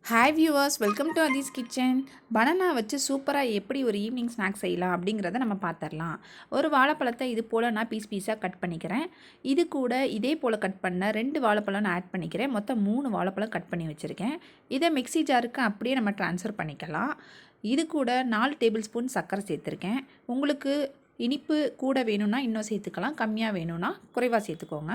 Hi viewers, welcome to Adhi's kitchen. Banana வச்சு சூப்பராக எப்படி ஒரு ஈவினிங் ஸ்நாக்ஸ் செய்யலாம் அப்படிங்கிறத நம்ம பார்த்துடலாம். ஒரு வாழைப்பழத்தை இது போல் நான் பீஸாக கட் பண்ணிக்கிறேன். இது கூட இதே போல் கட் பண்ண 2 வாழைப்பழம் நான் ஆட் பண்ணிக்கிறேன். மொத்தம் 3 வாழைப்பழம் கட் பண்ணி வச்சுருக்கேன். இதை மிக்ஸி ஜாருக்கு அப்படியே நம்ம ட்ரான்ஸ்ஃபர் பண்ணிக்கலாம். இது கூட 4 டேபிள் ஸ்பூன் சர்க்கரை சேர்த்துருக்கேன். உங்களுக்கு இனிப்பு கூட வேணும்னா இன்னும் சேர்த்துக்கலாம், கம்மியாக வேணும்னா குறைவாக சேர்த்துக்கோங்க.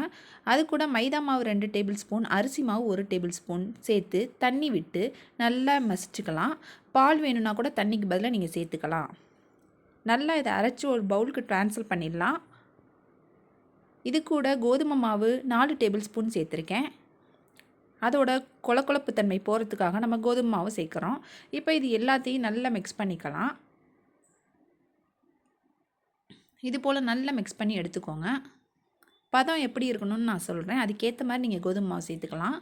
அது கூட மைதா மாவு 2 டேபிள் ஸ்பூன், அரிசி மாவு 1 டேபிள் ஸ்பூன் சேர்த்து தண்ணி விட்டு நல்லா மசிச்சுக்கலாம். பால் வேணும்னா கூட தண்ணிக்கு பதிலாக நீங்கள் சேர்த்துக்கலாம். நல்லா இதை அரைச்சி ஒரு பவுலுக்கு ட்ரான்ஸ்ஃபர் பண்ணிடலாம். இது கூட கோதுமை மாவு 4 டேபிள் ஸ்பூன் சேர்த்துருக்கேன். அதோட கொழப்பு தன்மை போகிறதுக்காக நம்ம கோதுமை மாவு சேர்க்குறோம். இப்போ இது எல்லாத்தையும் நல்லா மிக்ஸ் பண்ணிக்கலாம். இது போல் நல்லா மிக்ஸ் பண்ணி எடுத்துக்கோங்க. பதம் எப்படி இருக்கணும்னு நான் சொல்கிறேன், அதுக்கேற்ற மாதிரி நீங்கள் கோதுமை மாவு சேர்த்துக்கலாம்.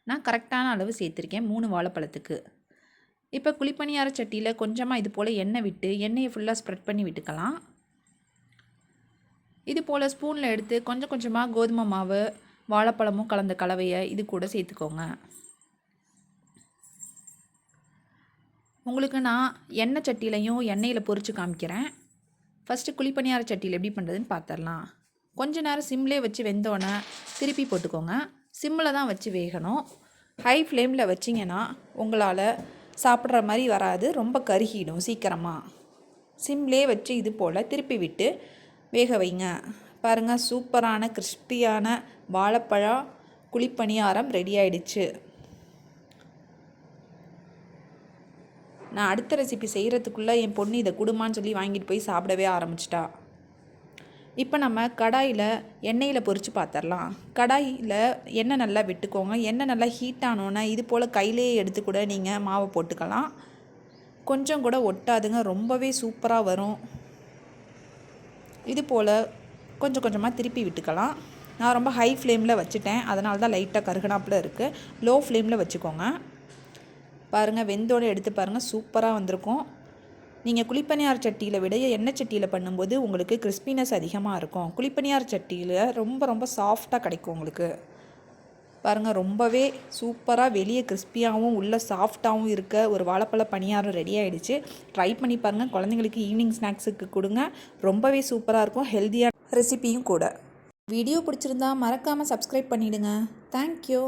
நான் கரெக்டான அளவு சேர்த்துருக்கேன் 3 வாழைப்பழத்துக்கு. இப்போ குழிப்பணியார சட்டியில் கொஞ்சமாக இது போல் எண்ணெய் விட்டு எண்ணெயை ஃபுல்லாக ஸ்ப்ரெட் பண்ணி விட்டுக்கலாம். இது போல் ஸ்பூனில் எடுத்து கொஞ்சம் கொஞ்சமாக கோதுமை மாவு வாழைப்பழமும் கலந்த கலவையை இது கூட சேர்த்துக்கோங்க. உங்களுக்கு நான் எண்ணெய் சட்டியிலையும் எண்ணெயில் பொரித்து காமிக்கிறேன். ஃபஸ்ட்டு குழிப்பணியார சட்டியில் எப்படி பண்ணுறதுன்னு பார்த்துடலாம். கொஞ்ச நேரம் சிம்லேயே வச்சு வெந்தோடனே திருப்பி போட்டுக்கோங்க. சிம்மில் தான் வச்சு வேகணும். ஹை ஃப்ளேமில் வச்சிங்கன்னா உங்களால் சாப்பிட்ற மாதிரி வராது, ரொம்ப கருகிடும் சீக்கிரமாக. சிம்லேயே வச்சு இது போல் திருப்பி விட்டு வேக வைங்க. பாருங்கள், சூப்பரான கிறிஸ்பியான வாழைப்பழம் குழிப்பணியாரம் ரெடி ஆகிடுச்சு. நான் அடுத்த ரெசிபி செய்கிறதுக்குள்ளே என் பொண்ணு இதை கொடுமான்னு சொல்லி வாங்கிட்டு போய் சாப்பிடவே ஆரம்பிச்சிட்டா. இப்போ நம்ம கடாயில் எண்ணெயில் பொரித்து பார்த்துடலாம். கடாயில் எண்ணெய் நல்லா விட்டுக்கோங்க. எண்ணெய் நல்லா ஹீட் ஆனோன்னே இது போல் கையிலே எடுத்து கூட நீங்கள் மாவை போட்டுக்கலாம். கொஞ்சம் கூட ஒட்டாதுங்க, ரொம்பவே சூப்பராக வரும். இது போல் கொஞ்சம் கொஞ்சமாக திருப்பி விட்டுக்கலாம். நான் ரொம்ப ஹை ஃப்ளேமில் வச்சுட்டேன், அதனால தான் லைட்டாக கருகனாப்பில் இருக்குது. லோ ஃப்ளேமில் வச்சுக்கோங்க. பாருங்கள், வெந்தோடு எடுத்து பாருங்கள், சூப்பராக வந்திருக்கும். நீங்கள் குழிப்பணியார சட்டியில் விட எண்ணெய் சட்டியில் பண்ணும்போது உங்களுக்கு கிறிஸ்பினஸ் அதிகமாக இருக்கும். குழிப்பணியார சட்டியில் ரொம்ப ரொம்ப சாஃப்டாக கிடைக்கும் உங்களுக்கு. பாருங்கள், ரொம்பவே சூப்பராக வெளியே கிறிஸ்பியாகவும் உள்ள சாஃப்டாகவும் இருக்க ஒரு வாழைப்பழ பணியாரம் ரெடி ஆகிடுச்சு. ட்ரை பண்ணி பாருங்கள், குழந்தைங்களுக்கு ஈவினிங் ஸ்நாக்ஸுக்கு கொடுங்க. ரொம்பவே சூப்பராக இருக்கும், ஹெல்த்தியான ரெசிபியும் கூட. வீடியோ பிடிச்சிருந்தா மறக்காமல் சப்ஸ்கிரைப் பண்ணிவிடுங்க. தேங்க்யூ.